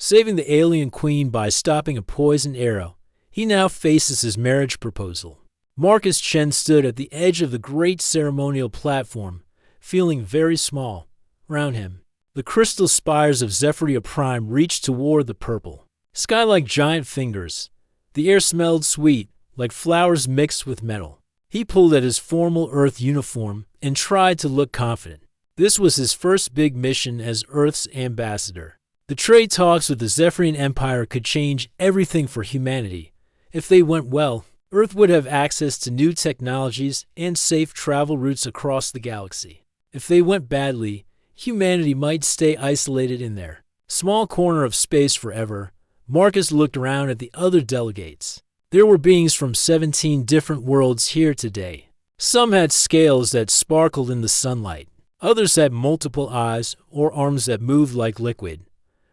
Saving the alien queen by stopping a poisoned arrow, he now faces his marriage proposal. Marcus Chen stood at the edge of the great ceremonial platform, feeling very small. Around him, the crystal spires of Zephyria Prime reached toward the purple sky like giant fingers. The air smelled sweet, like flowers mixed with metal. He pulled at his formal Earth uniform and tried to look confident. This was his first big mission as Earth's ambassador. The trade talks with the Zephyrian Empire could change everything for humanity. If they went well, Earth would have access to new technologies and safe travel routes across the galaxy. If they went badly, humanity might stay isolated in their small corner of space forever. Marcus looked around at the other delegates. There were beings from 17 different worlds here today. Some had scales that sparkled in the sunlight. Others had multiple eyes or arms that moved like liquid.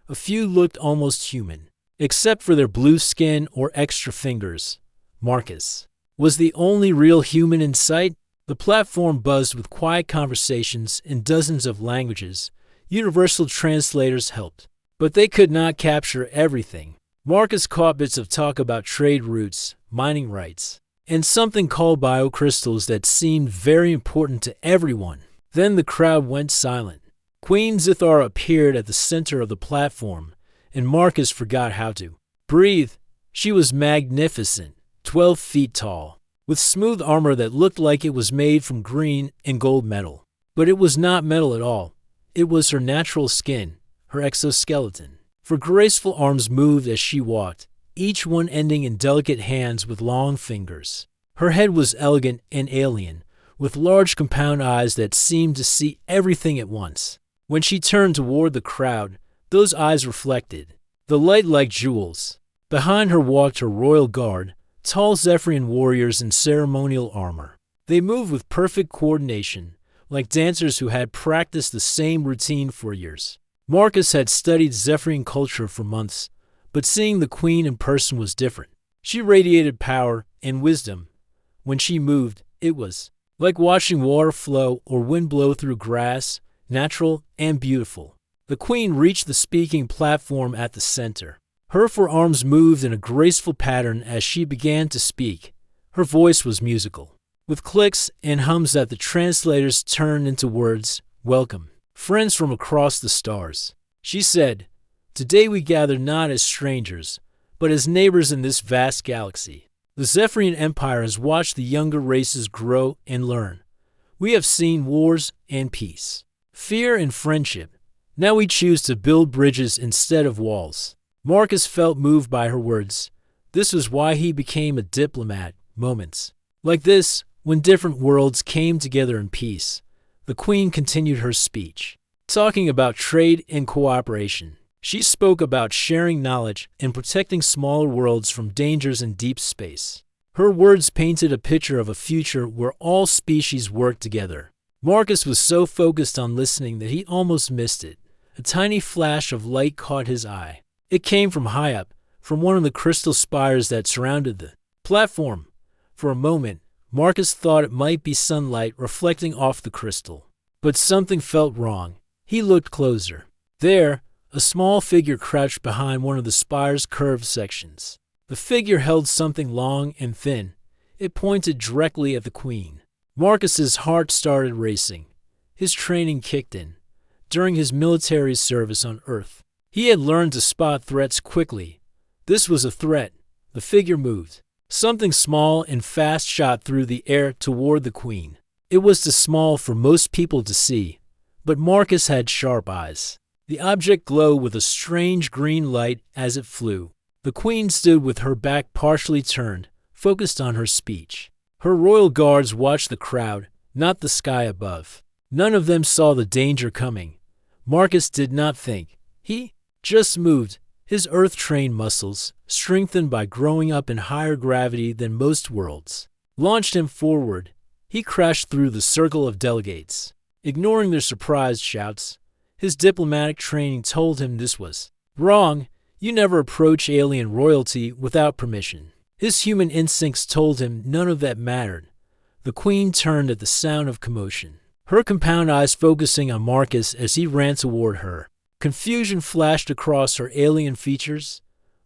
A few looked almost human, except for their blue skin or extra fingers. Marcus was the only real human in sight. The platform buzzed with quiet conversations in dozens of languages. Universal translators helped, but they could not capture everything. Marcus caught bits of talk about trade routes, mining rights, and something called biocrystals that seemed very important to everyone. Then the crowd went silent. Queen Zithar appeared at the center of the platform, and Marcus forgot how to breathe. She was magnificent, 12 feet tall, with smooth armor that looked like it was made from green and gold metal. But it was not metal at all. It was her natural skin, her exoskeleton. Her graceful arms moved as she walked, each one ending in delicate hands with long fingers. Her head was elegant and alien, with large compound eyes that seemed to see everything at once. When she turned toward the crowd, those eyes reflected the light like jewels. Behind her walked her royal guard, tall Zephyrian warriors in ceremonial armor. They moved with perfect coordination, like dancers who had practiced the same routine for years. Marcus had studied Zephyrian culture for months, but seeing the queen in person was different. She radiated power and wisdom. When she moved, it was like watching water flow or wind blow through grass, natural and beautiful. The queen reached the speaking platform at the center. Her forearms moved in a graceful pattern as she began to speak. Her voice was musical, with clicks and hums that the translators turned into words. Welcome, friends from across the stars. She said, today we gather not as strangers, but as neighbors in this vast galaxy. The Zephyrian Empire has watched the younger races grow and learn. We have seen wars and peace, fear and friendship. Now we choose to build bridges instead of walls. Marcus felt moved by her words. This was why he became a diplomat. Moments like this, when different worlds came together in peace. The queen continued her speech, talking about trade and cooperation. She spoke about sharing knowledge and protecting smaller worlds from dangers in deep space. Her words painted a picture of a future where all species worked together. Marcus was so focused on listening that he almost missed it. A tiny flash of light caught his eye. It came from high up, from one of the crystal spires that surrounded the platform. For a moment, Marcus thought it might be sunlight reflecting off the crystal. But something felt wrong. He looked closer. There, a small figure crouched behind one of the spire's curved sections. The figure held something long and thin. It pointed directly at the queen. Marcus's heart started racing. His training kicked in. During his military service on Earth, he had learned to spot threats quickly. This was a threat. The figure moved. Something small and fast shot through the air toward the queen. It was too small for most people to see, but Marcus had sharp eyes. The object glowed with a strange green light as it flew. The queen stood with her back partially turned, focused on her speech. Her royal guards watched the crowd, not the sky above. None of them saw the danger coming. Marcus did not think. He just moved. His earth-trained muscles, strengthened by growing up in higher gravity than most worlds, launched him forward. He crashed through the circle of delegates, ignoring their surprised shouts. His diplomatic training told him this was wrong. You never approach alien royalty without permission. His human instincts told him none of that mattered. The queen turned at the sound of commotion, her compound eyes focusing on Marcus as he ran toward her. Confusion flashed across her alien features.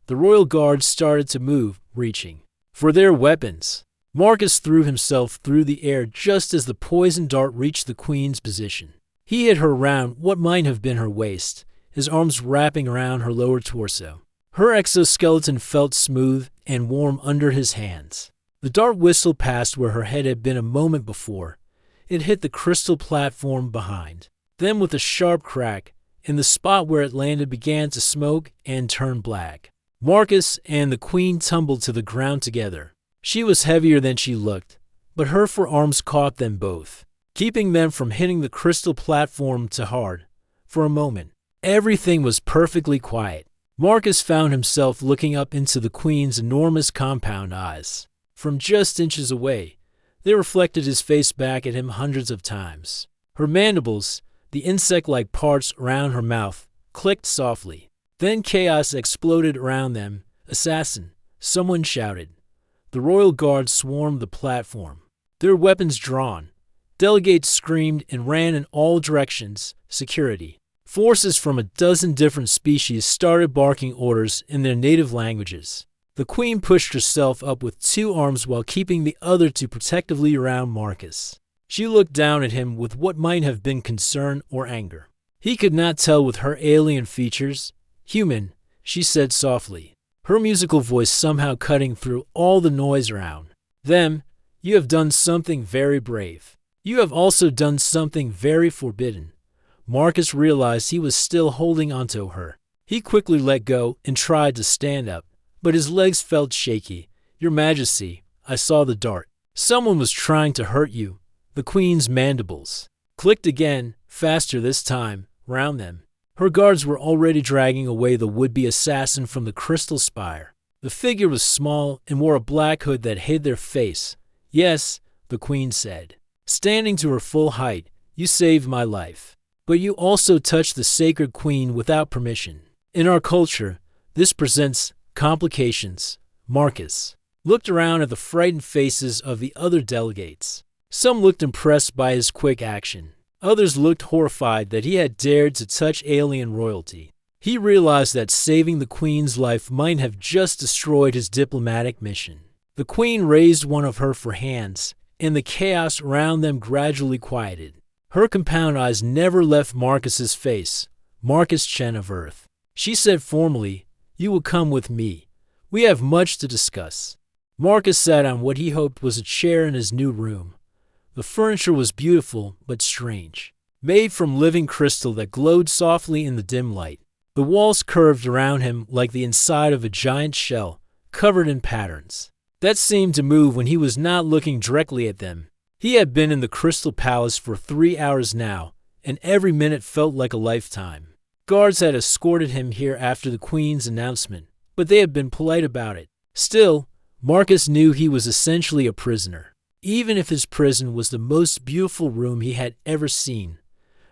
The royal guards started to move, reaching for their weapons. Marcus threw himself through the air just as the poison dart reached the queen's position. He hit her around what might have been her waist, his arms wrapping around her lower torso. Her exoskeleton felt smooth and warm under his hands. The dart whistled past where her head had been a moment before. It hit the crystal platform behind. Then with a sharp crack, and the spot where it landed began to smoke and turn black. Marcus and the queen tumbled to the ground together. She was heavier than she looked, but her forearms caught them both, keeping them from hitting the crystal platform too hard. For a moment, everything was perfectly quiet. Marcus found himself looking up into the queen's enormous compound eyes. From just inches away, they reflected his face back at him hundreds of times. Her mandibles, the insect-like parts around her mouth, clicked softly. Then chaos exploded around them. "Assassin!" someone shouted. The royal guards swarmed the platform, their weapons drawn. Delegates screamed and ran in all directions. Security forces from a dozen different species started barking orders in their native languages. The queen pushed herself up with two arms while keeping the other two protectively around Marcus. She looked down at him with what might have been concern or anger. He could not tell with her alien features. "Human," she said softly, her musical voice somehow cutting through all the noise around them. "You have done something very brave. You have also done something very forbidden." Marcus realized he was still holding onto her. He quickly let go and tried to stand up, but his legs felt shaky. "Your Majesty, I saw the dart. Someone was trying to hurt you." The queen's mandibles clicked again, faster this time, round them. Her guards were already dragging away the would-be assassin from the crystal spire. The figure was small and wore a black hood that hid their face. "Yes," the queen said, standing to her full height, "you saved my life. But you also touched the sacred queen without permission. In our culture, this presents complications." Marcus looked around at the frightened faces of the other delegates. Some looked impressed by his quick action. Others looked horrified that he had dared to touch alien royalty. He realized that saving the queen's life might have just destroyed his diplomatic mission. The queen raised one of her hands, and the chaos around them gradually quieted. Her compound eyes never left Marcus's face. "Marcus Chen of Earth," she said formally, "you will come with me. We have much to discuss." Marcus sat on what he hoped was a chair in his new room. The furniture was beautiful but strange, made from living crystal that glowed softly in the dim light. The walls curved around him like the inside of a giant shell, covered in patterns that seemed to move when he was not looking directly at them. He had been in the Crystal Palace for 3 hours now, and every minute felt like a lifetime. Guards had escorted him here after the Queen's announcement, but they had been polite about it. Still, Marcus knew he was essentially a prisoner. Even if his prison was the most beautiful room he had ever seen.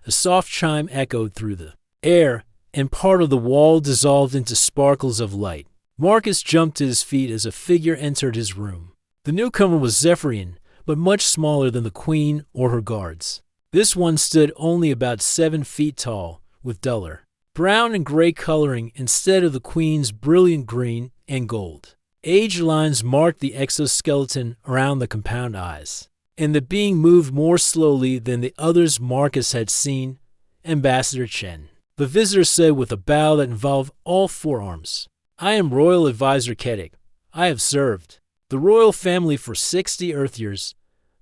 A soft chime echoed through the air, and part of the wall dissolved into sparkles of light. Marcus jumped to his feet as a figure entered his room. The newcomer was Zephyrian, but much smaller than the Queen or her guards. This one stood only about 7 feet tall, with duller brown and gray coloring instead of the Queen's brilliant green and gold. Age lines marked the exoskeleton around the compound eyes, and the being moved more slowly than the others Marcus had seen. Ambassador Chen, the visitor said with a bow that involved all forearms. "I am Royal Advisor Kedik. I have served the royal family for 60 Earth years.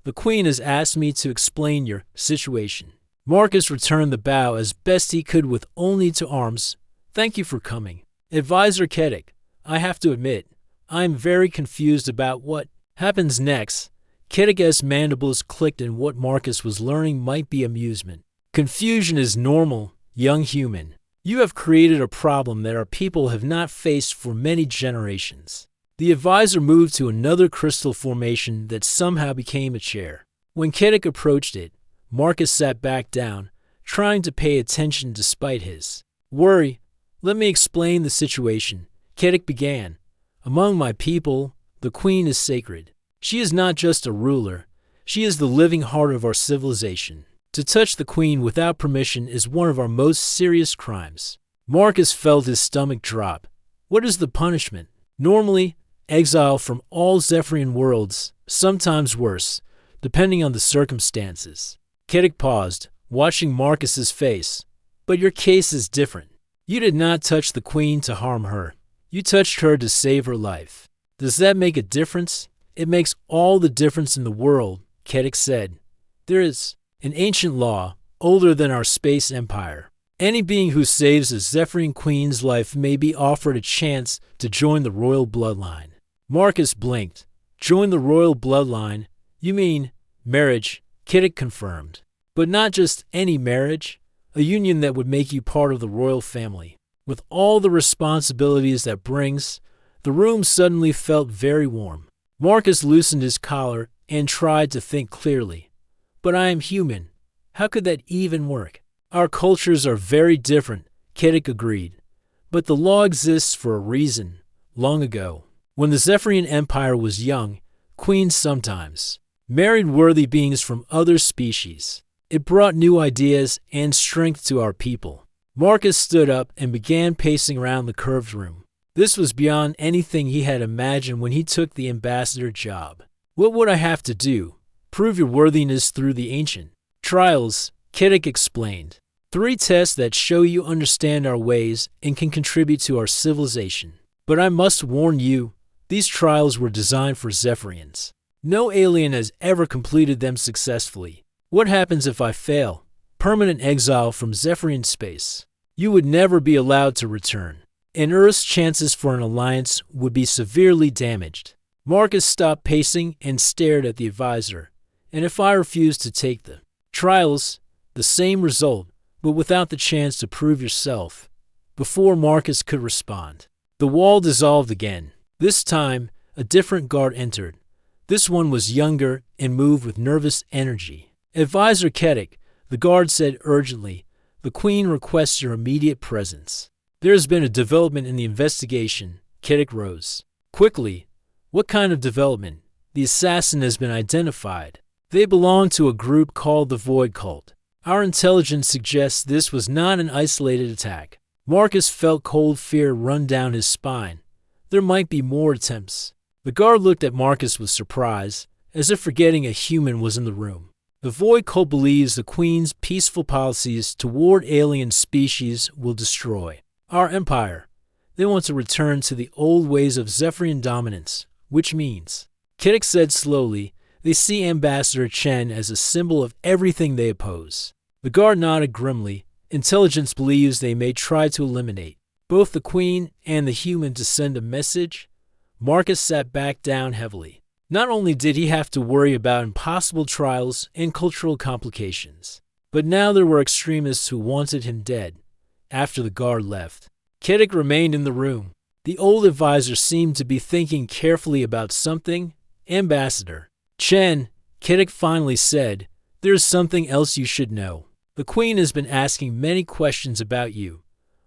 The Queen has asked me to explain your situation." Marcus returned the bow as best he could with only 2 arms. "Thank you for coming. Advisor Kedik, I have to admit, I am very confused about what happens next." Kedik's mandibles clicked in what Marcus was learning might be amusement. "Confusion is normal, young human. You have created a problem that our people have not faced for many generations." The advisor moved to another crystal formation that somehow became a chair. When Kedik approached it, Marcus sat back down, trying to pay attention despite his worry. "Let me explain the situation," Kedik began. "Among my people, the Queen is sacred. She is not just a ruler. She is the living heart of our civilization. To touch the queen without permission is one of our most serious crimes. Marcus felt his stomach drop. What is the punishment? Normally, exile from all Zephyrian worlds, sometimes worse, depending on the circumstances. Kedic paused, watching Marcus's face. But your case is different. You did not touch the queen to harm her. You touched her to save her life. Does that make a difference? It makes all the difference in the world, Kedic said. There is an ancient law, older than our space empire. Any being who saves a Zephyrian queen's life may be offered a chance to join the royal bloodline. Marcus blinked. Join the royal bloodline? You mean marriage, Kedic confirmed. But not just any marriage, a union that would make you part of the royal family. With all the responsibilities that brings, the room suddenly felt very warm. Marcus loosened his collar and tried to think clearly. But I am human. How could that even work? Our cultures are very different, Kedic agreed. But the law exists for a reason. Long ago, when the Zephyrian Empire was young, queens sometimes married worthy beings from other species. It brought new ideas and strength to our people. Marcus stood up and began pacing around the curved room. This was beyond anything he had imagined when he took the ambassador job. What would I have to do? Prove your worthiness through the ancient trials, Kedic explained. 3 tests that show you understand our ways and can contribute to our civilization. But I must warn you, these trials were designed for Zephyrians. No alien has ever completed them successfully. What happens if I fail? Permanent exile from Zephyrian space. You would never be allowed to return. And Earth's chances for an alliance would be severely damaged. Marcus stopped pacing and stared at the advisor. And if I refused to take the trials, the same result, but without the chance to prove yourself. Before Marcus could respond, the wall dissolved again. This time, a different guard entered. This one was younger and moved with nervous energy. Advisor Kedic, the guard said urgently, the queen requests your immediate presence. There has been a development in the investigation. Kedic rose. Quickly. What kind of development? The assassin has been identified. They belong to a group called the Void Cult. Our intelligence suggests this was not an isolated attack. Marcus felt cold fear run down his spine. There might be more attempts. The guard looked at Marcus with surprise, as if forgetting a human was in the room. The Void Cult believes the Queen's peaceful policies toward alien species will destroy our empire. They want to return to the old ways of Zephyrian dominance, which means, Kedic said slowly, they see Ambassador Chen as a symbol of everything they oppose. The guard nodded grimly. Intelligence believes they may try to eliminate both the Queen and the human to send a message. Marcus sat back down heavily. Not only did he have to worry about impossible trials and cultural complications, but now there were extremists who wanted him dead. After the guard left, Kedic remained in the room. The old advisor seemed to be thinking carefully about something. Ambassador Chen, Kedic finally said, there is something else you should know. The Queen has been asking many questions about you.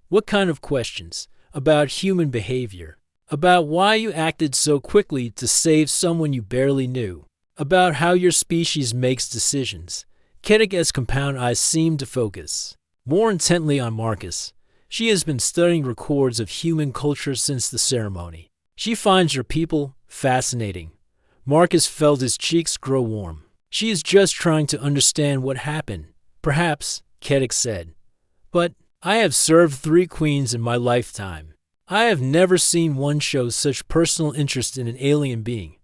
What kind of questions? About human behavior. About why you acted so quickly to save someone you barely knew. About how your species makes decisions. Kedic's compound eyes seemed to focus more intently on Marcus. She has been studying records of human culture since the ceremony. She finds your people fascinating. Marcus felt his cheeks grow warm. She is just trying to understand what happened. Perhaps, Kedic said. But I have served 3 queens in my lifetime. I have never seen one show such personal interest in an alien being.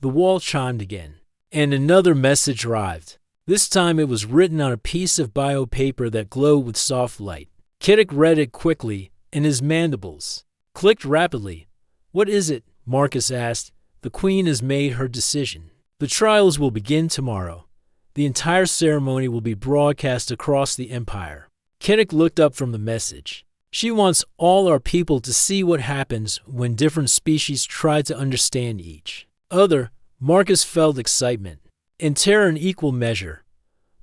The wall chimed again, and another message arrived. This time it was written on a piece of bio paper that glowed with soft light. Kedic read it quickly, and his mandibles clicked rapidly. What is it? Marcus asked. The Queen has made her decision. The trials will begin tomorrow. The entire ceremony will be broadcast across the Empire. Kedic looked up from the message. She wants all our people to see what happens when different species try to understand each other. Marcus felt excitement and terror in equal measure.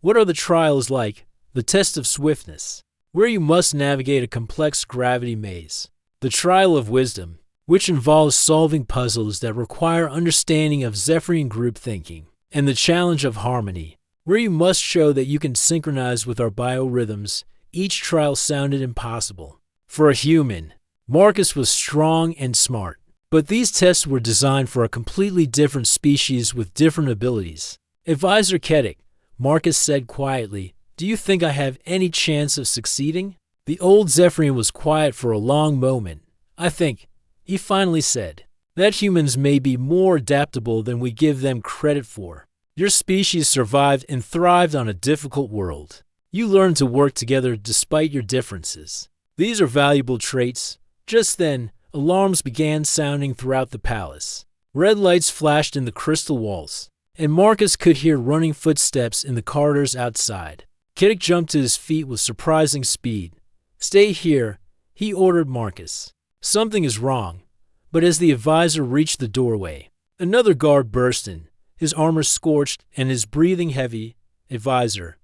What are the trials like? The test of swiftness, where you must navigate a complex gravity maze. The trial of wisdom, which involves solving puzzles that require understanding of Zephyrian group thinking. And the challenge of harmony, where you must show that you can synchronize with our biorhythms. Each trial sounded impossible. For a human, Marcus was strong and smart. But these tests were designed for a completely different species with different abilities. Advisor Kedik, Marcus said quietly, "Do you think I have any chance of succeeding?" The old Zephyrian was quiet for a long moment. "I think," he finally said, "that humans may be more adaptable than we give them credit for. Your species survived and thrived on a difficult world. You learned to work together despite your differences. These are valuable traits." Just then, alarms began sounding throughout the palace. Red lights flashed in the crystal walls, and Marcus could hear running footsteps in the corridors outside. Kedik jumped to his feet with surprising speed. "Stay here," he ordered Marcus. "Something is wrong." But as the advisor reached the doorway, another guard burst in, his armor scorched and his breathing heavy. "Advisor,"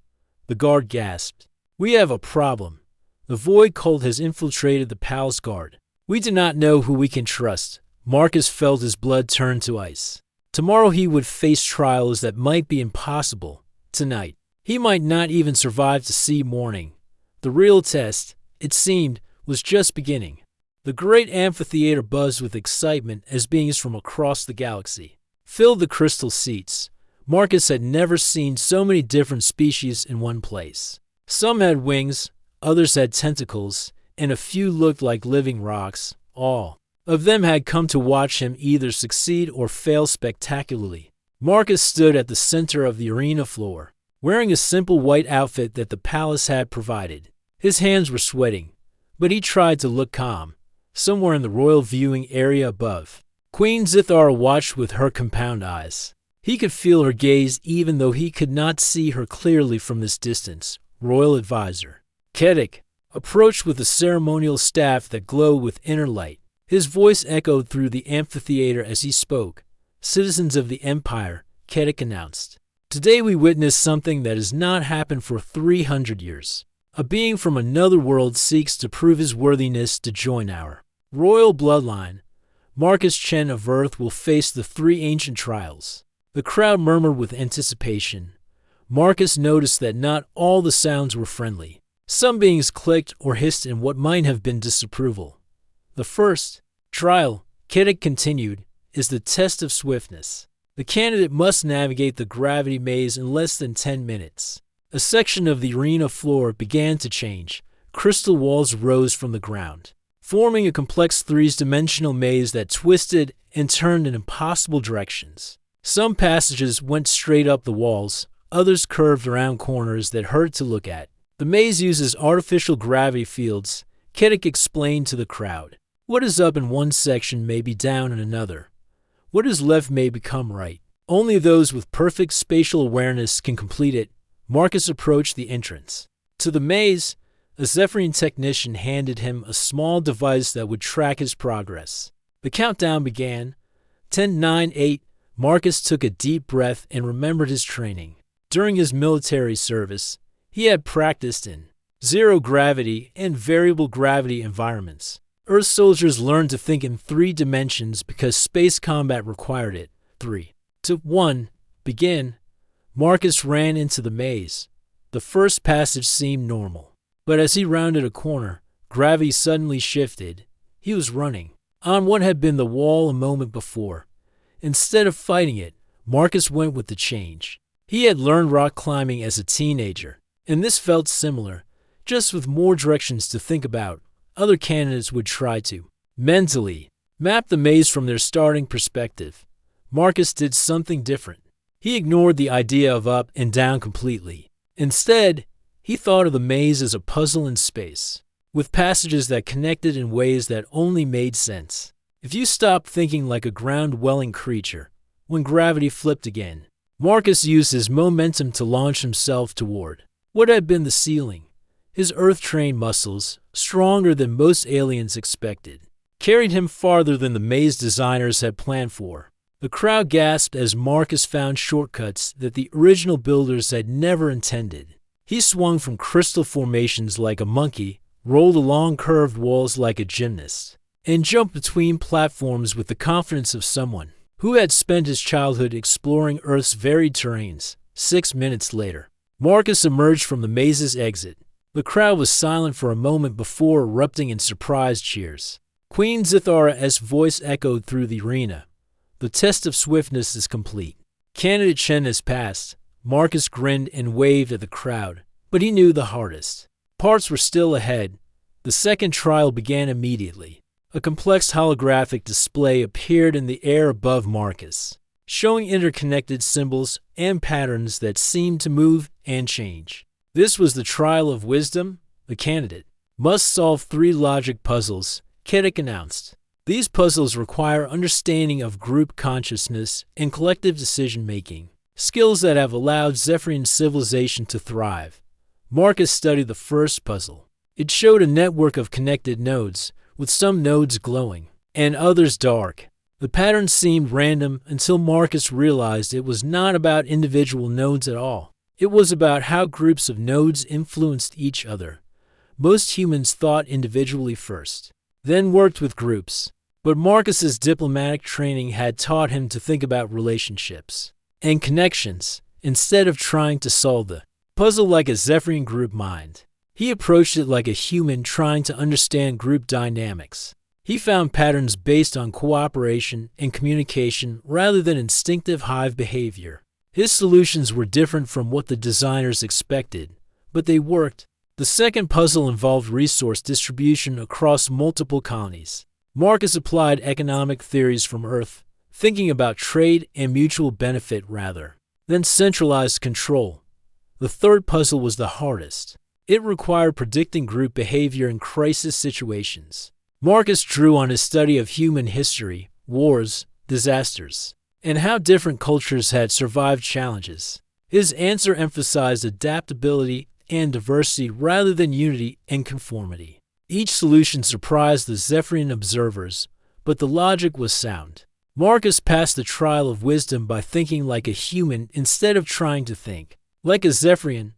the guard gasped, "we have a problem. The Void Cult has infiltrated the palace guard. We do not know who we can trust." Marcus felt his blood turn to ice. Tomorrow he would face trials that might be impossible. Tonight, he might not even survive to see morning. The real test, it seemed, was just beginning. The great amphitheater buzzed with excitement as beings from across the galaxy filled the crystal seats. Marcus had never seen so many different species in one place. Some had wings, others had tentacles, and a few looked like living rocks. All of them had come to watch him either succeed or fail spectacularly. Marcus stood at the center of the arena floor, wearing a simple white outfit that the palace had provided. His hands were sweating, but he tried to look calm. Somewhere in the royal viewing area above, Queen Zithara watched with her compound eyes. He could feel her gaze even though he could not see her clearly from this distance. Royal Advisor Kedik approached with a ceremonial staff that glowed with inner light. His voice echoed through the amphitheater as he spoke. "Citizens of the Empire," Kedik announced, "today we witness something that has not happened for 300 years. A being from another world seeks to prove his worthiness to join our royal bloodline. Marcus Chen of Earth will face the 3 ancient trials." The crowd murmured with anticipation. Marcus noticed that not all the sounds were friendly. Some beings clicked or hissed in what might have been disapproval. "The first trial," Kedik continued, "is the test of swiftness. The candidate must navigate the gravity maze in less than 10 minutes. A section of the arena floor began to change. Crystal walls rose from the ground, forming a complex 3-dimensional maze that twisted and turned in impossible directions. Some passages went straight up the walls, others curved around corners that hurt to look at. The maze uses artificial gravity fields, Kedik explained to the crowd. What is up in one section may be down in another. What is left may become right. Only those with perfect spatial awareness can complete it. Marcus approached the entrance. To the maze, a Zephyrian technician handed him a small device that would track his progress. The countdown began. 10, 9, 8. Marcus took a deep breath and remembered his training. During his military service, he had practiced in zero-gravity and variable gravity environments. Earth soldiers learned to think in 3 dimensions because space combat required it. 3, 2, 1, begin. Marcus ran into the maze. The first passage seemed normal, but as he rounded a corner, gravity suddenly shifted. He was running on what had been the wall a moment before. Instead of fighting it, Marcus went with the change. He had learned rock climbing as a teenager, and this felt similar, just with more directions to think about. Other candidates would try to mentally map the maze from their starting perspective. Marcus did something different. He ignored the idea of up and down completely. Instead, he thought of the maze as a puzzle in space, with passages that connected in ways that only made sense. If you stopped thinking like a ground-dwelling creature, when gravity flipped again, Marcus used his momentum to launch himself toward what had been the ceiling. His earth-trained muscles, stronger than most aliens expected, carried him farther than the maze designers had planned for. The crowd gasped as Marcus found shortcuts that the original builders had never intended. He swung from crystal formations like a monkey, rolled along curved walls like a gymnast, and jumped between platforms with the confidence of someone who had spent his childhood exploring Earth's varied terrains. 6 minutes later, Marcus emerged from the maze's exit. The crowd was silent for a moment before erupting in surprised cheers. Queen Zithara's voice echoed through the arena. The test of swiftness is complete. Candidate Chen has passed. Marcus grinned and waved at the crowd, but he knew the hardest parts were still ahead. The second trial began immediately. A complex holographic display appeared in the air above Marcus, showing interconnected symbols and patterns that seemed to move and change. This was the trial of wisdom. The candidate must solve 3 logic puzzles, Kedic announced. These puzzles require understanding of group consciousness and collective decision-making, skills that have allowed Zephyrian civilization to thrive. Marcus studied the first puzzle. It showed a network of connected nodes, with some nodes glowing and others dark. The pattern seemed random until Marcus realized it was not about individual nodes at all. It was about how groups of nodes influenced each other. Most humans thought individually first, then worked with groups. But Marcus's diplomatic training had taught him to think about relationships and connections instead of trying to solve the puzzle like a Zephyrian group mind. He approached it like a human trying to understand group dynamics. He found patterns based on cooperation and communication rather than instinctive hive behavior. His solutions were different from what the designers expected, but they worked. The second puzzle involved resource distribution across multiple colonies. Marcus applied economic theories from Earth, thinking about trade and mutual benefit rather than centralized control. The third puzzle was the hardest. It required predicting group behavior in crisis situations. Marcus drew on his study of human history, wars, disasters, and how different cultures had survived challenges. His answer emphasized adaptability and diversity rather than unity and conformity. Each solution surprised the Zephyrian observers, but the logic was sound. Marcus passed the trial of wisdom by thinking like a human instead of trying to think like a Zephyrian.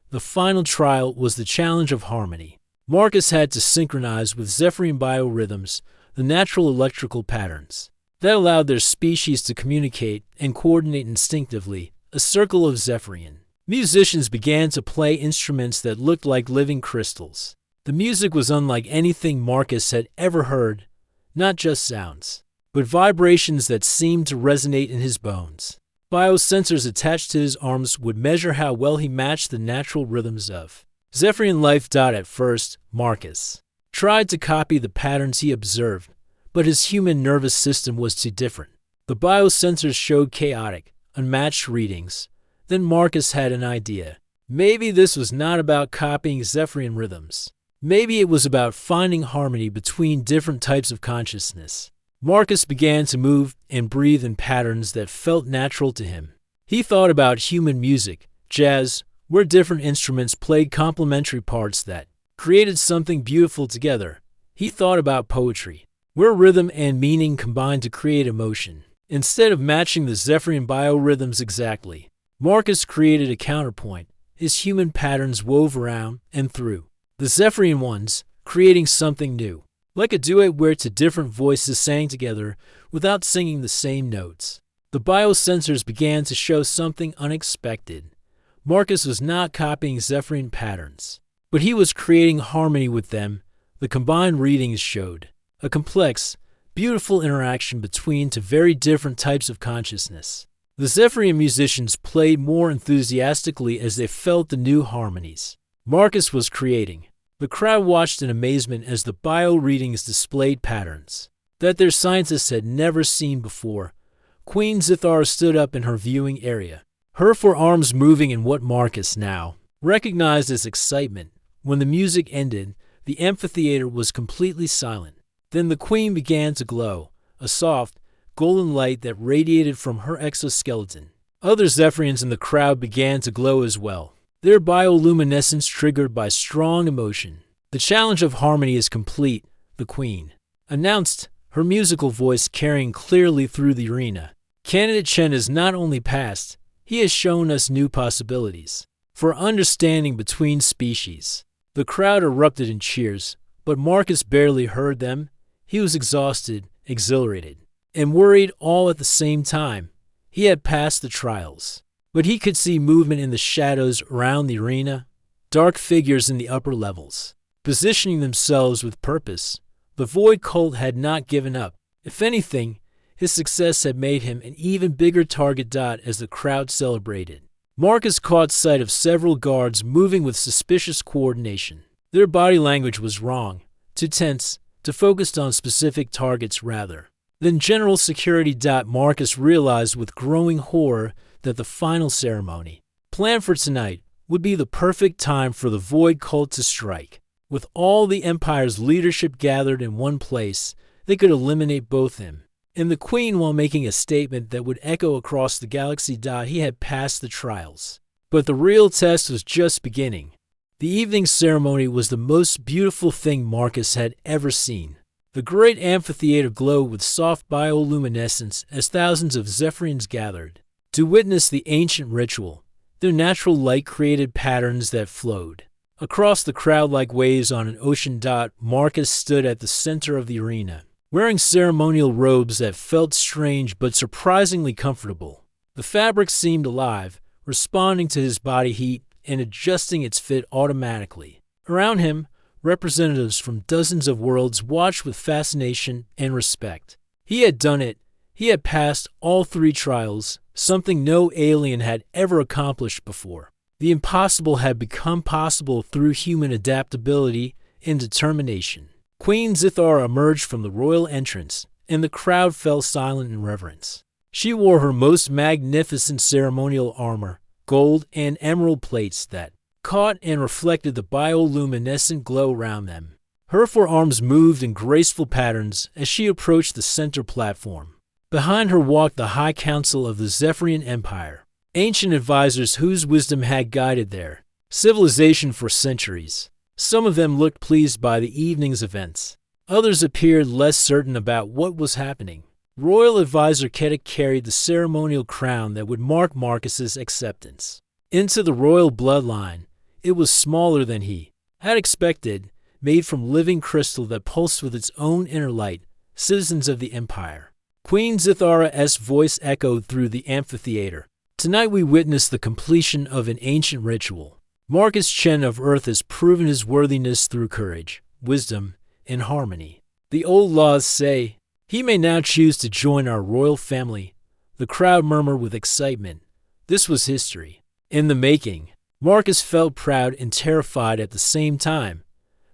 The final trial was the challenge of harmony. Marcus had to synchronize with Zephyrian biorhythms, the natural electrical patterns that allowed their species to communicate and coordinate instinctively, a circle of Zephyrian. Musicians began to play instruments that looked like living crystals. The music was unlike anything Marcus had ever heard, not just sounds, but vibrations that seemed to resonate in his bones. Biosensors attached to his arms would measure how well he matched the natural rhythms of Zephyrian life. At first, Marcus tried to copy the patterns he observed, but his human nervous system was too different. The biosensors showed chaotic, unmatched readings. Then Marcus had an idea. Maybe this was not about copying Zephyrian rhythms. Maybe it was about finding harmony between different types of consciousness. Marcus began to move and breathe in patterns that felt natural to him. He thought about human music, jazz, where different instruments played complementary parts that created something beautiful together. He thought about poetry, where rhythm and meaning combined to create emotion. Instead of matching the Zephyrian biorhythms exactly, Marcus created a counterpoint. His human patterns wove around and through the Zephyrian ones, creating something new. Like a duet where two different voices sang together without singing the same notes. The biosensors began to show something unexpected. Marcus was not copying Zephyrian patterns, but he was creating harmony with them. The combined readings showed a complex, beautiful interaction between two very different types of consciousness. The Zephyrian musicians played more enthusiastically as they felt the new harmonies Marcus was creating. The crowd watched in amazement as the bio-readings displayed patterns that their scientists had never seen before. Queen Zithara stood up in her viewing area, her forearms moving in what Marcus now recognized as excitement. When the music ended, the amphitheater was completely silent. Then the queen began to glow, a soft, golden light that radiated from her exoskeleton. Other Zephyrians in the crowd began to glow as well, their bioluminescence triggered by strong emotion. The challenge of harmony is complete, the queen announced, her musical voice carrying clearly through the arena. Candidate Chen has not only passed, he has shown us new possibilities for understanding between species. The crowd erupted in cheers, but Marcus barely heard them. He was exhausted, exhilarated, and worried all at the same time. He had passed the trials, but he could see movement in the shadows around the arena, dark figures in the upper levels, positioning themselves with purpose. The Void Cult had not given up. If anything, his success had made him an even bigger target. As the crowd celebrated, Marcus caught sight of several guards moving with suspicious coordination. Their body language was wrong, too tense, to focus on specific targets rather than general security. Marcus realized with growing horror that the final ceremony, planned for tonight, would be the perfect time for the Void Cult to strike. With all the Empire's leadership gathered in one place, they could eliminate both him and the Queen while making a statement that would echo across the galaxy. He had passed the trials. But the real test was just beginning. The evening ceremony was the most beautiful thing Marcus had ever seen. The great amphitheater glowed with soft bioluminescence as thousands of Zephyrians gathered to witness the ancient ritual. Their natural light created patterns that flowed across the crowd like waves on an ocean. Marcus stood at the center of the arena, wearing ceremonial robes that felt strange but surprisingly comfortable. The fabric seemed alive, responding to his body heat and adjusting its fit automatically. Around him, representatives from dozens of worlds watched with fascination and respect. He had done it. He had passed all 3 trials, something no alien had ever accomplished before. The impossible had become possible through human adaptability and determination. Queen Zithara emerged from the royal entrance, and the crowd fell silent in reverence. She wore her most magnificent ceremonial armor, gold and emerald plates that caught and reflected the bioluminescent glow around them. Her forearms moved in graceful patterns as she approached the center platform. Behind her walked the High Council of the Zephyrian Empire, ancient advisors whose wisdom had guided their civilization for centuries. Some of them looked pleased by the evening's events. Others appeared less certain about what was happening. Royal Advisor Kedik carried the ceremonial crown that would mark Marcus's acceptance into the royal bloodline. It was smaller than he had expected, made from living crystal that pulsed with its own inner light. Citizens of the Empire. Queen Zithara's voice echoed through the amphitheater. Tonight we witness the completion of an ancient ritual. Marcus Chen of Earth has proven his worthiness through courage, wisdom, and harmony. The old laws say he may now choose to join our royal family. The crowd murmured with excitement. This was history in the making. Marcus felt proud and terrified at the same time.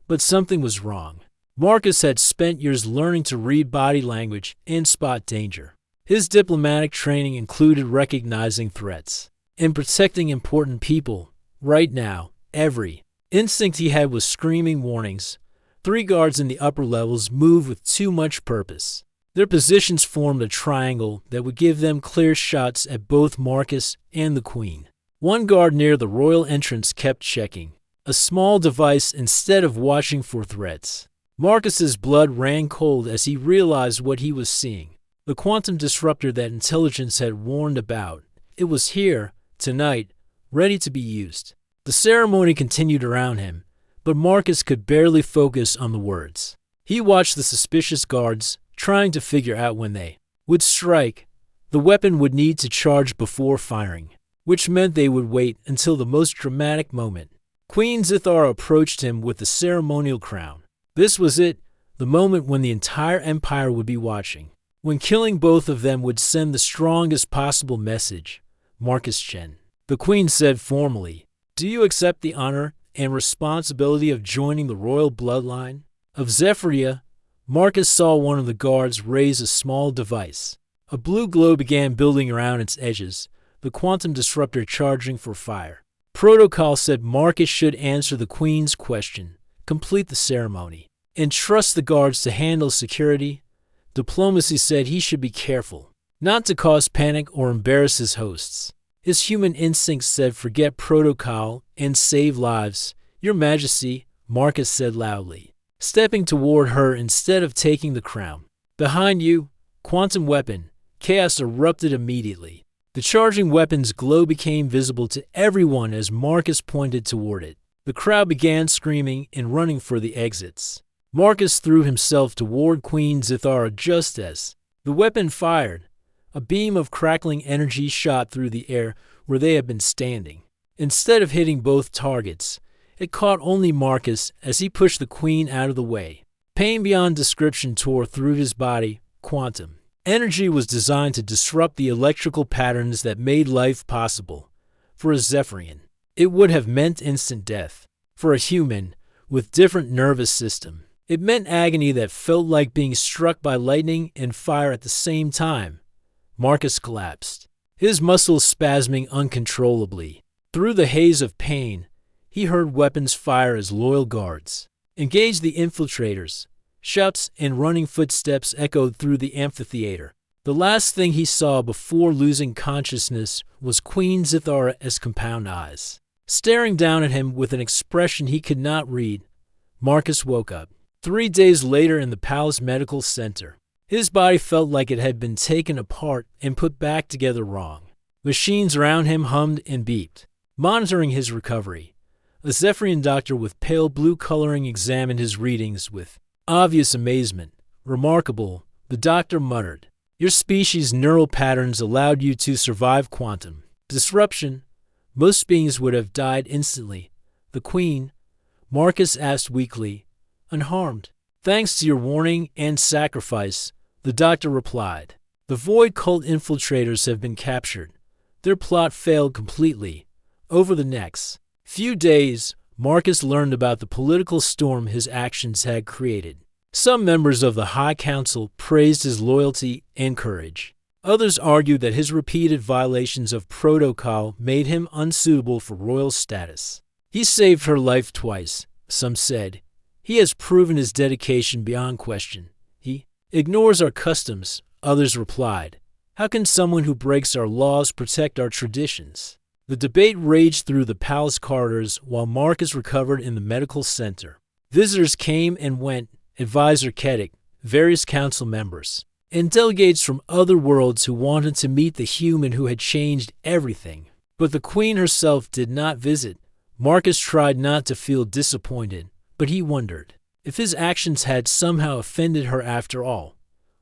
But something was wrong. Marcus had spent years learning to read body language and spot danger. His diplomatic training included recognizing threats and protecting important people. Right now, every instinct he had was screaming warnings. 3 guards in the upper levels moved with too much purpose. Their positions formed a triangle that would give them clear shots at both Marcus and the Queen. One guard near the royal entrance kept checking a small device instead of watching for threats. Marcus's blood ran cold as he realized what he was seeing. The quantum disruptor that intelligence had warned about. It was here, tonight, ready to be used. The ceremony continued around him, but Marcus could barely focus on the words. He watched the suspicious guards, trying to figure out when they would strike. The weapon would need to charge before firing, which meant they would wait until the most dramatic moment. Queen Zithara approached him with the ceremonial crown. This was it, the moment when the entire empire would be watching, when killing both of them would send the strongest possible message. Marcus Chen. The Queen said formally, "Do you accept the honor and responsibility of joining the royal bloodline of Zephyria?" Marcus saw one of the guards raise a small device. A blue glow began building around its edges, the quantum disruptor charging for fire. Protocol said Marcus should answer the Queen's question, complete the ceremony, and trust the guards to handle security. Diplomacy said he should be careful, not to cause panic or embarrass his hosts. His human instincts said forget protocol and save lives. Your Majesty, Marcus said loudly, stepping toward her instead of taking the crown. Behind you, quantum weapon. Chaos erupted immediately. The charging weapon's glow became visible to everyone as Marcus pointed toward it. The crowd began screaming and running for the exits. Marcus threw himself toward Queen Zithara just as the weapon fired. A beam of crackling energy shot through the air, where they had been standing. Instead of hitting both targets, it caught only Marcus as he pushed the queen out of the way. Pain beyond description tore through his body. Quantum energy was designed to disrupt the electrical patterns that made life possible. For a Zephyrian, it would have meant instant death. For a human, with different nervous system, it meant agony that felt like being struck by lightning and fire at the same time. Marcus collapsed, his muscles spasming uncontrollably. Through the haze of pain, he heard weapons fire as loyal guards engaged the infiltrators. Shouts and running footsteps echoed through the amphitheater. The last thing he saw before losing consciousness was Queen Zithara's compound eyes, staring down at him with an expression he could not read. Marcus woke up 3 days later in the Palace Medical Center. His body felt like it had been taken apart and put back together wrong. Machines around him hummed and beeped, monitoring his recovery. A Zephyrian doctor with pale blue coloring examined his readings with obvious amazement. Remarkable, the doctor muttered. Your species' neural patterns allowed you to survive quantum disruption. Most beings would have died instantly. The Queen, Marcus asked weakly, unharmed. Thanks to your warning and sacrifice, the doctor replied. The Void Cult infiltrators have been captured. Their plot failed completely. Over the next few days, Marcus learned about the political storm his actions had created. Some members of the High Council praised his loyalty and courage. Others argued that his repeated violations of protocol made him unsuitable for royal status. He saved her life twice, some said. He has proven his dedication beyond question. He ignores our customs, others replied. How can someone who breaks our laws protect our traditions? The debate raged through the palace corridors while Marcus recovered in the medical center. Visitors came and went, Advisor Kedik, various council members, and delegates from other worlds who wanted to meet the human who had changed everything. But the Queen herself did not visit. Marcus tried not to feel disappointed, but he wondered if his actions had somehow offended her after all.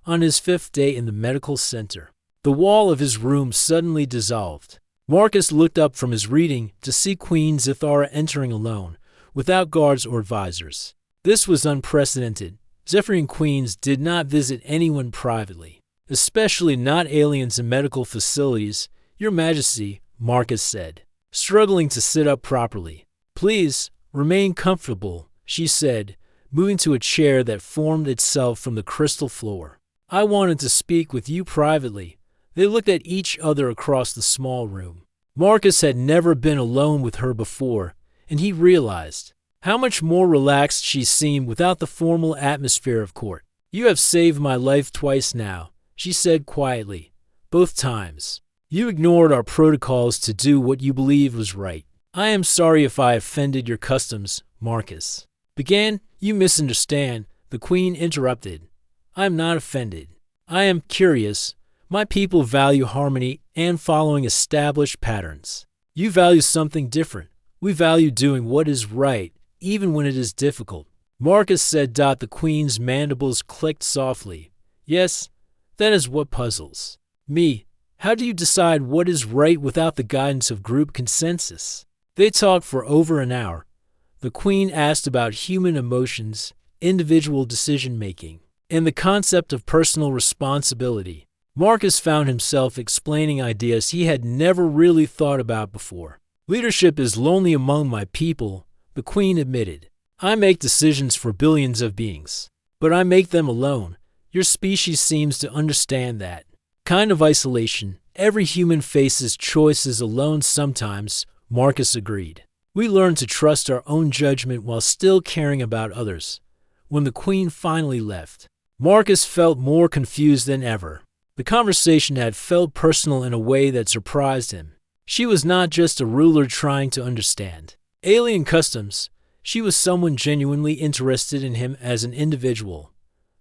On his 5th day in the medical center, the wall of his room suddenly dissolved. Marcus looked up from his reading to see Queen Zithara entering alone, without guards or advisors. This was unprecedented. Zephyrian queens did not visit anyone privately, especially not aliens in medical facilities. Your Majesty, Marcus said, struggling to sit up properly. Please, remain comfortable, she said, moving to a chair that formed itself from the crystal floor. I wanted to speak with you privately. They looked at each other across the small room. Marcus had never been alone with her before, and he realized how much more relaxed she seemed without the formal atmosphere of court. You have saved my life twice now, she said quietly. Both times. You ignored our protocols to do what you believed was right. I am sorry if I offended your customs, Marcus began. You misunderstand, the Queen interrupted. I am not offended. I am curious. My people value harmony and following established patterns. You value something different. We value doing what is right, even when it is difficult. Marcus said. The Queen's mandibles clicked softly. Yes, that is what puzzles me. How do you decide what is right without the guidance of group consensus? They talked for over an hour. The Queen asked about human emotions, individual decision-making, and the concept of personal responsibility. Marcus found himself explaining ideas he had never really thought about before. Leadership is lonely among my people, the Queen admitted. I make decisions for billions of beings, but I make them alone. Your species seems to understand that kind of isolation. Every human faces choices alone sometimes, Marcus agreed. We learn to trust our own judgment while still caring about others. When the Queen finally left, Marcus felt more confused than ever. The conversation had felt personal in a way that surprised him. She was not just a ruler trying to understand alien customs. She was someone genuinely interested in him as an individual.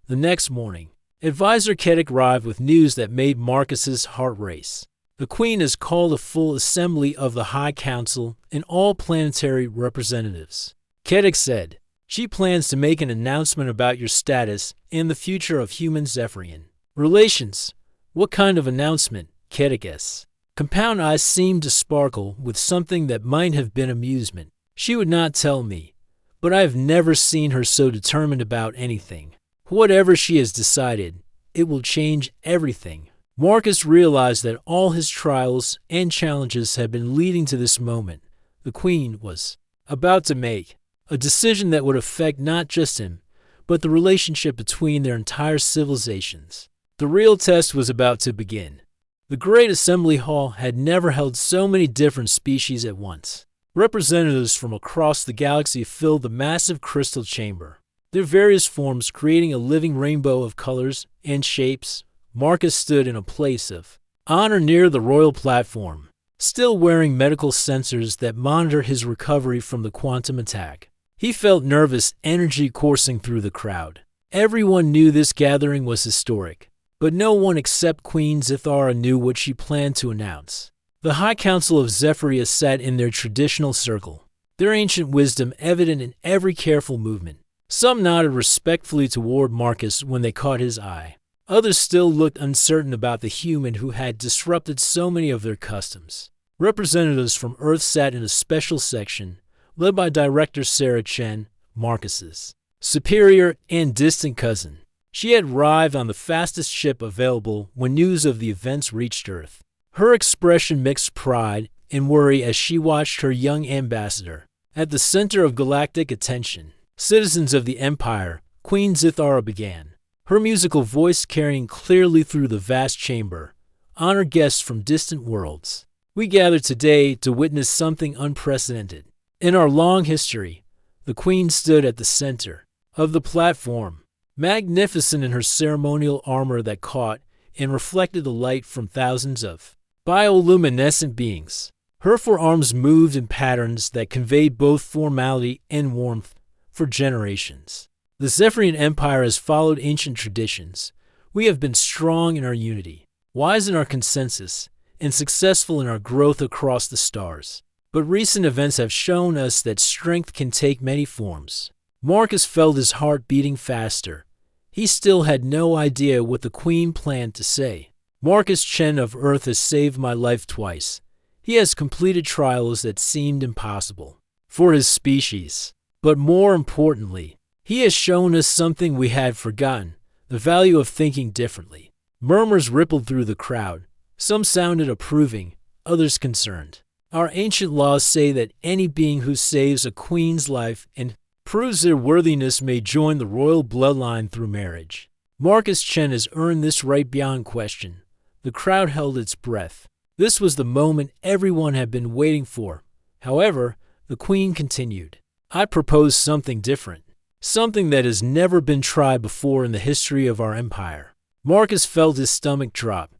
The next morning, Advisor Kedik arrived with news that made Marcus's heart race. The Queen has called a full assembly of the High Council and all planetary representatives. Kedik said, she plans to make an announcement about your status and the future of human Zephyrian relations. What kind of announcement? Kedik asked. compound eyes seemed to sparkle with something that might have been amusement. She would not tell me, but I have never seen her so determined about anything. Whatever she has decided, it will change everything. Marcus realized that all his trials and challenges had been leading to this moment. The Queen was about to make a decision that would affect not just him, but the relationship between their entire civilizations. The real test was about to begin. The Great Assembly Hall had never held so many different species at once. Representatives from across the galaxy filled the massive crystal chamber, their various forms creating a living rainbow of colors and shapes. Marcus stood in a place of honor near the royal platform, still wearing medical sensors that monitor his recovery from the quantum attack. He felt nervous energy coursing through the crowd. Everyone knew this gathering was historic, but no one except Queen Zithara knew what she planned to announce. The High Council of Zephyria sat in their traditional circle, their ancient wisdom evident in every careful movement. Some nodded respectfully toward Marcus when they caught his eye. Others still looked uncertain about the human who had disrupted so many of their customs. Representatives from Earth sat in a special section, led by Director Sarah Chen, Marcus's superior and distant cousin. She had arrived on the fastest ship available when news of the events reached Earth. Her expression mixed pride and worry as she watched her young ambassador at the center of galactic attention. Citizens of the Empire, Queen Zithara began, her musical voice carrying clearly through the vast chamber. Honored guests from distant worlds, we gather today to witness something unprecedented. In our long history, the Queen stood at the center of the platform, magnificent in her ceremonial armor that caught and reflected the light from thousands of bioluminescent beings. Her forearms moved in patterns that conveyed both formality and warmth for generations. The Zephyrian Empire has followed ancient traditions. We have been strong in our unity, wise in our consensus, and successful in our growth across the stars. But recent events have shown us that strength can take many forms. Marcus felt his heart beating faster. He still had no idea what the Queen planned to say. Marcus Chen of Earth has saved my life twice. He has completed trials that seemed impossible for his species. But more importantly, he has shown us something we had forgotten, the value of thinking differently. Murmurs rippled through the crowd. Some sounded approving, others concerned. Our ancient laws say that any being who saves a queen's life and proves their worthiness may join the royal bloodline through marriage. Marcus Chen has earned this right beyond question. The crowd held its breath. This was the moment everyone had been waiting for. However, the Queen continued. I propose something different, something that has never been tried before in the history of our empire. Marcus felt his stomach drop.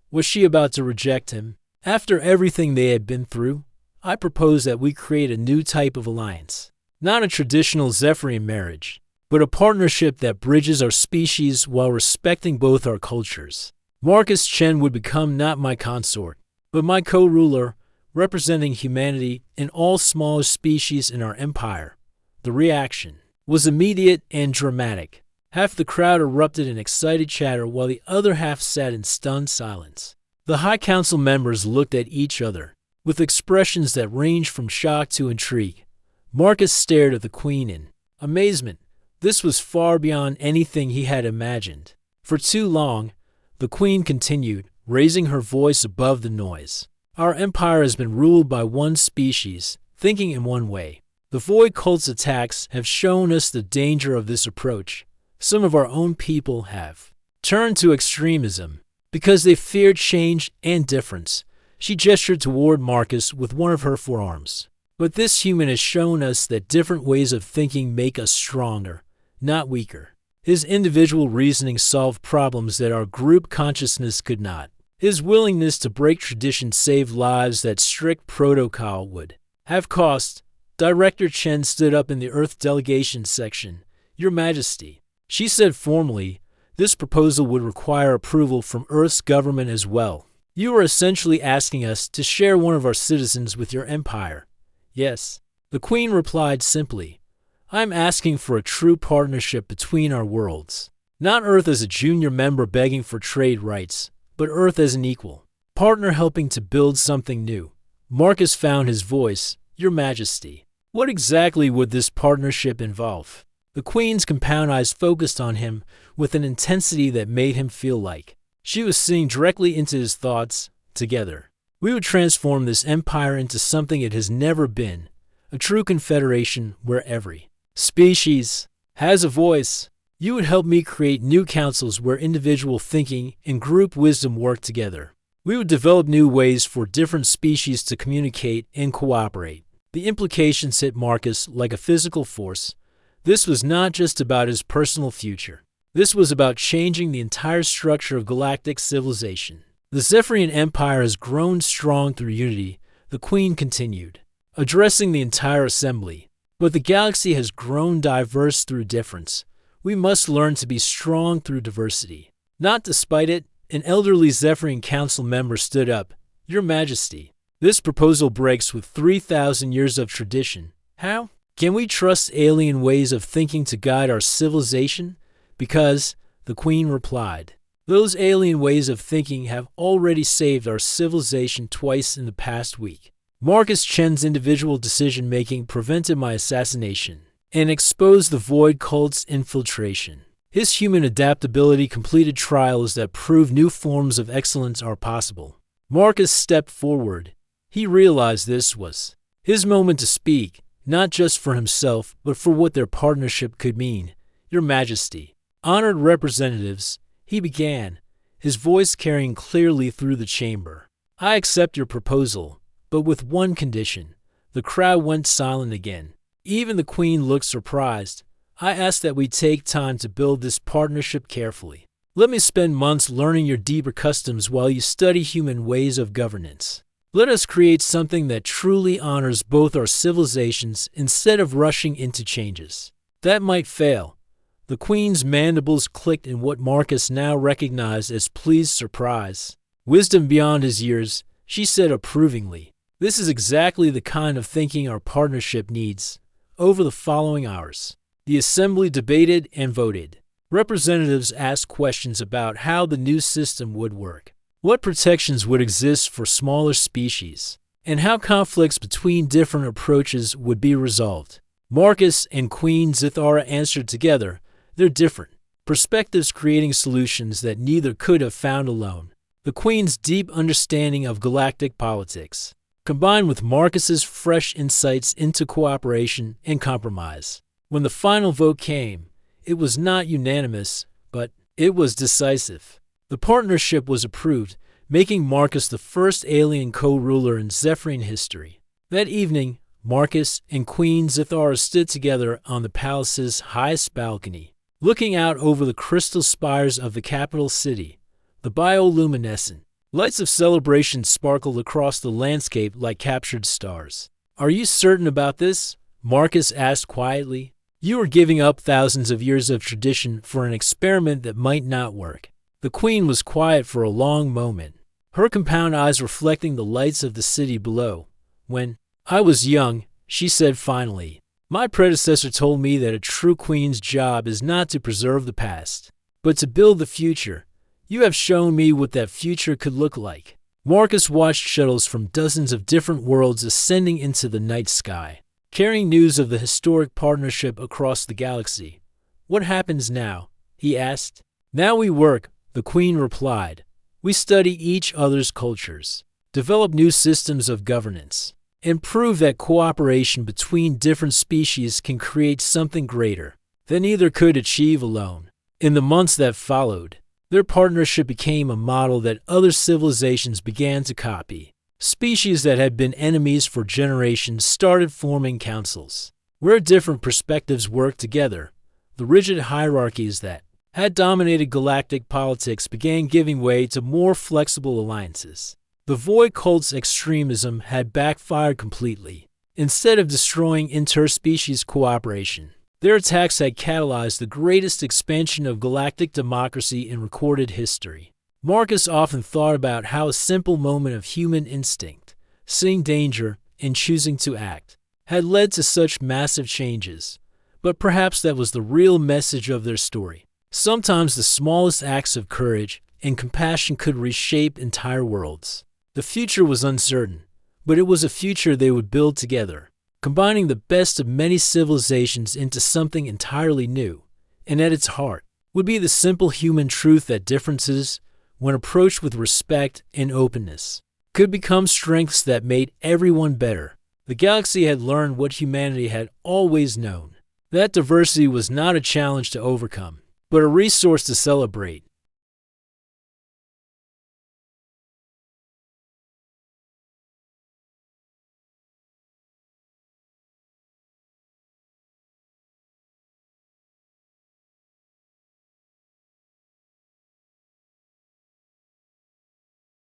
Was she about to reject him? After everything they had been through, I propose that we create a new type of alliance. Not a traditional Zephyrian marriage, but a partnership that bridges our species while respecting both our cultures. Marcus Chen would become not my consort, but my co-ruler, representing humanity and all smaller species in our empire. The reaction was immediate and dramatic. Half the crowd erupted in excited chatter while the other half sat in stunned silence. The High Council members looked at each other, with expressions that ranged from shock to intrigue. Marcus stared at the Queen in amazement. This was far beyond anything he had imagined. For too long, the Queen continued, raising her voice above the noise. Our empire has been ruled by one species, thinking in one way. The Void Cult's attacks have shown us the danger of this approach. Some of our own people have turned to extremism because they feared change and difference. She gestured toward Marcus with one of her forearms. But this human has shown us that different ways of thinking make us stronger, not weaker. His individual reasoning solved problems that our group consciousness could not. His willingness to break tradition saved lives that strict protocol would have cost. Director Chen stood up in the Earth delegation section. Your Majesty, she said formally, this proposal would require approval from Earth's government as well. You are essentially asking us to share one of our citizens with your empire. Yes, the Queen replied simply. I'm asking for a true partnership between our worlds. Not Earth as a junior member begging for trade rights, but Earth as an equal partner helping to build something new. Marcus found his voice. Your Majesty. What exactly would this partnership involve? The Queen's compound eyes focused on him with an intensity that made him feel like she was seeing directly into his thoughts. Together, we would transform this empire into something it has never been, a true confederation where every species has a voice. You would help me create new councils where individual thinking and group wisdom work together. We would develop new ways for different species to communicate and cooperate. The implications hit Marcus like a physical force. This was not just about his personal future. This was about changing the entire structure of galactic civilization. The Zephyrian Empire has grown strong through unity, the Queen continued, addressing the entire assembly. But the galaxy has grown diverse through difference. We must learn to be strong through diversity. Not despite it, an elderly Zephyrian council member stood up. Your Majesty, this proposal breaks with 3,000 years of tradition. How? Can we trust alien ways of thinking to guide our civilization? Because, the Queen replied, those alien ways of thinking have already saved our civilization twice in the past week. Marcus Chen's individual decision-making prevented my assassination and exposed the Void Cult's infiltration. His human adaptability completed trials that proved new forms of excellence are possible. Marcus stepped forward. He realized this was his moment to speak, not just for himself, but for what their partnership could mean. Your Majesty, honored representatives, he began, his voice carrying clearly through the chamber. I accept your proposal, but with one condition. The crowd went silent again. Even the Queen looked surprised. I ask that we take time to build this partnership carefully. Let me spend months learning your deeper customs while you study human ways of governance. Let us create something that truly honors both our civilizations instead of rushing into changes. That might fail. The Queen's mandibles clicked in what Marcus now recognized as pleased surprise. Wisdom beyond his years, she said approvingly. This is exactly the kind of thinking our partnership needs. Over the following hours, the assembly debated and voted. Representatives asked questions about how the new system would work, what protections would exist for smaller species, and how conflicts between different approaches would be resolved. Marcus and Queen Zithara answered together. They're different perspectives creating solutions that neither could have found alone. The Queen's deep understanding of galactic politics, combined with Marcus's fresh insights into cooperation and compromise. When the final vote came, it was not unanimous, but it was decisive. The partnership was approved, making Marcus the first alien co-ruler in Zephyrian history. That evening, Marcus and Queen Zithara stood together on the palace's highest balcony, looking out over the crystal spires of the capital city. The bioluminescent lights of celebration sparkled across the landscape like captured stars. Are you certain about this? Marcus asked quietly. You are giving up thousands of years of tradition for an experiment that might not work. The Queen was quiet for a long moment, her compound eyes reflecting the lights of the city below. When I was young, she said finally, my predecessor told me that a true queen's job is not to preserve the past, but to build the future. You have shown me what that future could look like. Marcus watched shuttles from dozens of different worlds ascending into the night sky, carrying news of the historic partnership across the galaxy. What happens now? He asked. Now we work, the Queen replied. We study each other's cultures, develop new systems of governance, and prove that cooperation between different species can create something greater than either could achieve alone. In the months that followed, their partnership became a model that other civilizations began to copy. Species that had been enemies for generations started forming councils, where different perspectives worked together. The rigid hierarchies that had dominated galactic politics began giving way to more flexible alliances. The Void Cult's extremism had backfired completely. Instead of destroying interspecies cooperation, their attacks had catalyzed the greatest expansion of galactic democracy in recorded history. Marcus often thought about how a simple moment of human instinct, seeing danger and choosing to act, had led to such massive changes. But perhaps that was the real message of their story. Sometimes the smallest acts of courage and compassion could reshape entire worlds. The future was uncertain, but it was a future they would build together, combining the best of many civilizations into something entirely new. And at its heart would be the simple human truth that differences, when approached with respect and openness, could become strengths that made everyone better. The galaxy had learned what humanity had always known, that diversity was not a challenge to overcome, but a resource to celebrate.